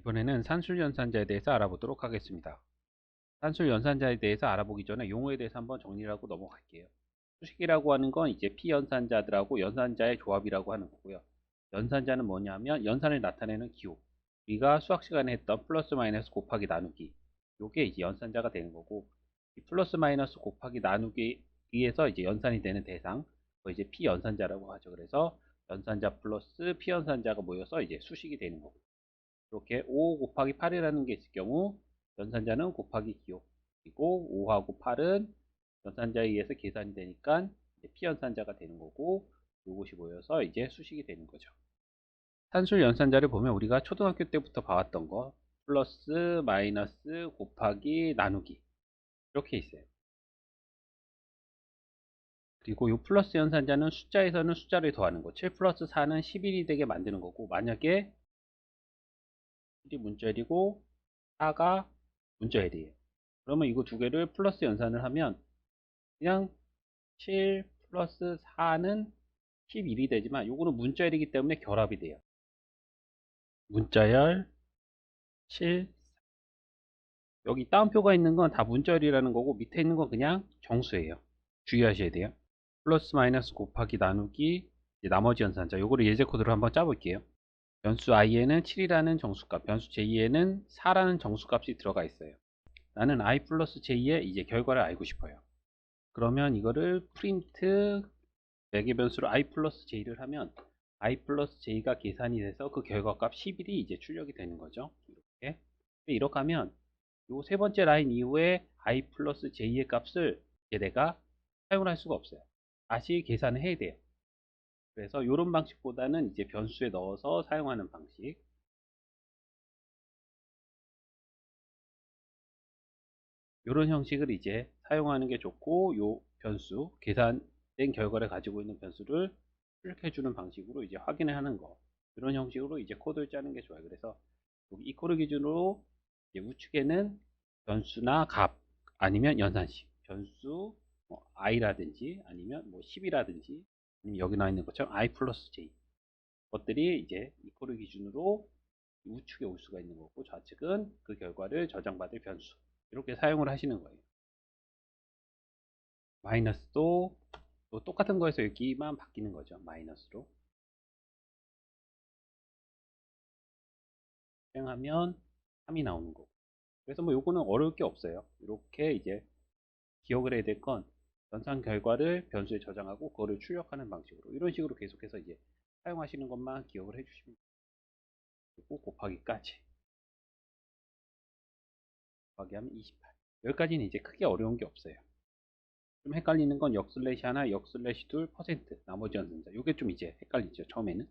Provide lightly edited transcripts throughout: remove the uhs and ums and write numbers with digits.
이번에는 산술연산자에 대해서 알아보도록 하겠습니다. 산술연산자에 대해서 알아보기 전에 용어에 대해서 한번 정리를 하고 넘어갈게요. 수식이라고 하는 건 이제 피연산자들하고 연산자의 조합이라고 하는 거고요. 연산자는 뭐냐면 연산을 나타내는 기호. 우리가 수학 시간에 했던 플러스 마이너스 곱하기 나누기. 요게 이제 연산자가 되는 거고, 이 플러스 마이너스 곱하기 나누기 위해서 이제 연산이 되는 대상, 그거 이제 피연산자라고 하죠. 그래서 연산자 플러스 피연산자가 모여서 이제 수식이 되는 거고. 이렇게 5 곱하기 8이라는 게 있을 경우 연산자는 곱하기 기호, 그리고 5하고 8은 연산자에 의해서 계산이 되니까 피연산자가 되는 거고, 이것이 모여서 이제 수식이 되는 거죠. 산술 연산자를 보면 우리가 초등학교 때부터 봐왔던 거 플러스 마이너스 곱하기 나누기 이렇게 있어요. 그리고 이 플러스 연산자는 숫자에서는 숫자를 더하는 거, 7 플러스 4는 11이 되게 만드는 거고, 만약에 7이 문자열이고 4가 문자열이에요. 그러면 이거 두 개를 플러스 연산을 하면 그냥 7 플러스 4는 11이 되지만 요거는 문자열이기 때문에 결합이 돼요. 문자열 7, 여기 따옴표가 있는 건 다 문자열이라는 거고, 밑에 있는 건 그냥 정수예요. 주의하셔야 돼요. 플러스 마이너스 곱하기 나누기, 이제 나머지 연산자, 요거를 예제 코드로 한번 짜볼게요. 변수 i에는 7이라는 정수값, 변수 j에는 4라는 정수값이 들어가 있어요. 나는 i 플러스 j의 이제 결과를 알고 싶어요. 그러면 이거를 프린트 매개 변수로 i 플러스 j를 하면 i 플러스 j가 계산이 돼서 그 결과값 11이 이제 출력이 되는 거죠. 이렇게 하면 요 세 번째 라인 이후에 i 플러스 j의 값을 이제 내가 사용을 할 수가 없어요. 다시 계산을 해야 돼요. 그래서 이런 방식보다는 이제 변수에 넣어서 사용하는 방식, 이런 형식을 이제 사용하는 게 좋고, 요 변수 계산된 결과를 가지고 있는 변수를 출력해 주는 방식으로 이제 확인을 하는 거, 이런 형식으로 이제 코드를 짜는 게 좋아요. 그래서 여기 이 코드 기준으로 이제 우측에는 변수나 값 아니면 연산식 변수 뭐 i라든지 아니면 뭐 10이라든지 아니면 여기 나와 있는 것처럼 i 플러스 j 것들이 이제 이 코드 기준으로 우측에 올 수가 있는 거고, 좌측은 그 결과를 저장받을 변수, 이렇게 사용을 하시는 거예요. 마이너스도 또 똑같은 거에서 여기만 바뀌는 거죠. 마이너스로 실행하면 3이 나오는 거고. 그래서 뭐 요거는 어려울 게 없어요. 이렇게 이제 기억을 해야 될 건 연산 결과를 변수에 저장하고 그거를 출력하는 방식으로, 이런 식으로 계속해서 이제 사용하시는 것만 기억을 해주시면 돼요. 그리고 곱하기까지 곱하기 하면 28. 여기까지는 이제 크게 어려운 게 없어요. 좀 헷갈리는 건 역슬래시 하나, 역슬래시 둘, 퍼센트, 나머지 연산자. 이게 좀 이제 헷갈리죠, 처음에는.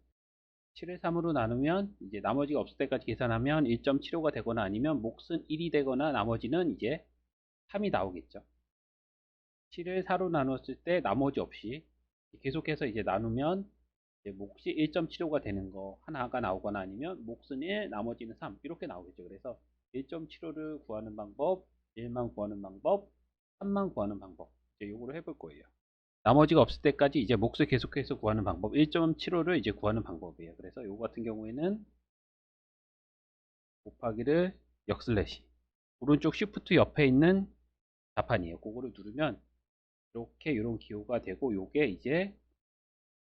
7을 3으로 나누면 이제 나머지가 없을 때까지 계산하면 1.75가 되거나 아니면 몫은 1이 되거나 나머지는 이제 3이 나오겠죠. 7을 4로 나눴을 때 나머지 없이 계속해서 이제 나누면 이제 몫이 1.75가 되는 거 하나가 나오거나 아니면 몫은 1, 나머지는 3, 이렇게 나오겠죠. 그래서 1.75를 구하는 방법, 1만 구하는 방법, 3만 구하는 방법, 이제 요거를 해볼 거예요. 나머지가 없을 때까지 이제 몫을 계속해서 구하는 방법, 1.75를 이제 구하는 방법이에요. 그래서 요거 같은 경우에는 곱하기를 역슬래시, 오른쪽 쉬프트 옆에 있는 자판이에요. 그거를 누르면 이렇게 이런 기호가 되고, 요게 이제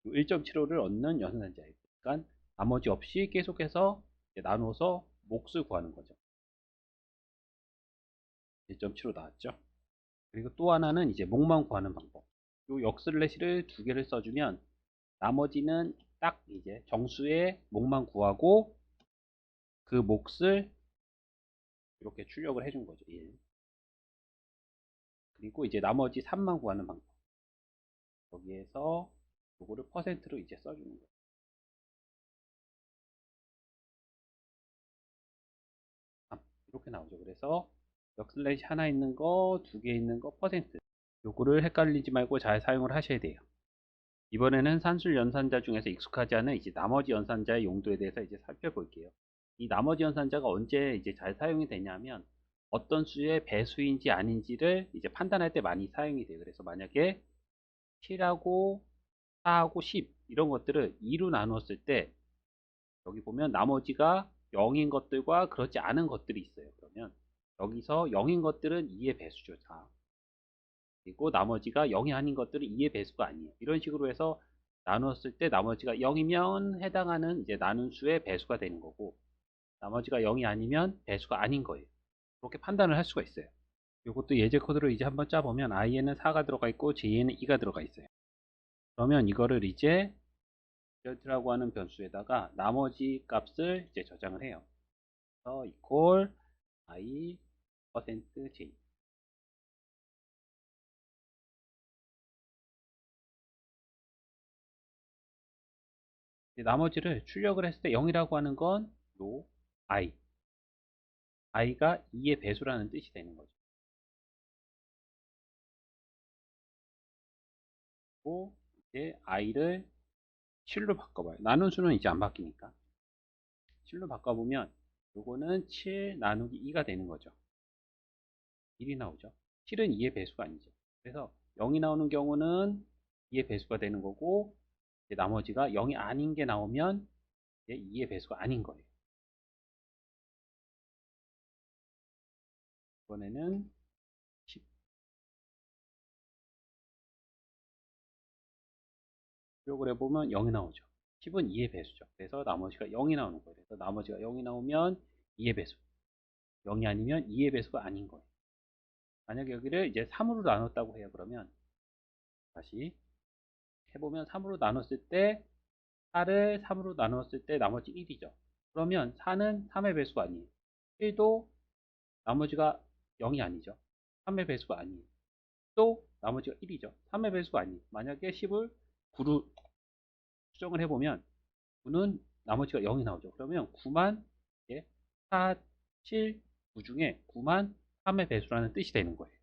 1.75를 얻는 연산자예요. 그러니까 나머지 없이 계속해서 나눠서 몫을 구하는 거죠. 1.75 나왔죠. 그리고 또 하나는 이제 몫만 구하는 방법. 요 역슬래시를 두 개를 써주면 나머지는 딱 이제 정수의 몫만 구하고 그 몫을 이렇게 출력을 해준 거죠. 1. 그리고 이제 나머지 3만 구하는 방법. 여기에서 요거를 퍼센트로 이제 써주는 거예요. 이렇게 나오죠. 그래서 역슬래시 하나 있는 거, 두 개 있는 거, 퍼센트. 요거를 헷갈리지 말고 잘 사용을 하셔야 돼요. 이번에는 산술 연산자 중에서 익숙하지 않은 이제 나머지 연산자의 용도에 대해서 이제 살펴볼게요. 이 나머지 연산자가 언제 이제 잘 사용이 되냐면 어떤 수의 배수인지 아닌지를 이제 판단할 때 많이 사용이 돼요. 그래서 만약에 7하고 4하고 10 이런 것들을 2로 나누었을 때 여기 보면 나머지가 0인 것들과 그렇지 않은 것들이 있어요. 그러면 여기서 0인 것들은 2의 배수죠. 다. 그리고 나머지가 0이 아닌 것들은 2의 배수가 아니에요. 이런 식으로 해서 나눴을 때 나머지가 0이면 해당하는 이제 나눈 수의 배수가 되는 거고, 나머지가 0이 아니면 배수가 아닌 거예요. 그렇게 판단을 할 수가 있어요. 이것도 예제 코드로 이제 한번 짜보면 i에는 4가 들어가 있고 j에는 2가 들어가 있어요. 그러면 이거를 이제 result라고 하는 변수에다가 나머지 값을 이제 저장을 해요. 그래서 equal i %j. 나머지를 출력을 했을 때 0이라고 하는 건 요 i. i가 2의 배수라는 뜻이 되는 거죠. 그리고 이제 i를 7로 바꿔봐요. 나눈 수는 이제 안 바뀌니까. 7로 바꿔보면 요거는 7 나누기 2가 되는 거죠. 1이 나오죠. 7은 2의 배수가 아니죠. 그래서 0이 나오는 경우는 2의 배수가 되는 거고, 이제 나머지가 0이 아닌 게 나오면 이제 2의 배수가 아닌 거예요. 이번에는 10. 기억을 해보면 0이 나오죠. 10은 2의 배수죠. 그래서 나머지가 0이 나오는 거예요. 그래서 나머지가 0이 나오면 2의 배수. 0이 아니면 2의 배수가 아닌 거예요. 만약에 여기를 이제 3으로 나눴다고 해요. 그러면 다시 해보면 3으로 나눴을 때 4를 3으로 나눴을 때 나머지 1이죠. 그러면 4는 3의 배수가 아니에요. 1도 나머지가 0이 아니죠. 3의 배수가 아니에요. 또 나머지가 1이죠. 3의 배수가 아니에요. 만약에 10을 9로 수정을 해보면 9는 나머지가 0이 나오죠. 그러면 9만 4, 7, 9 중에 9만 3의 배수라는 뜻이 되는 거예요.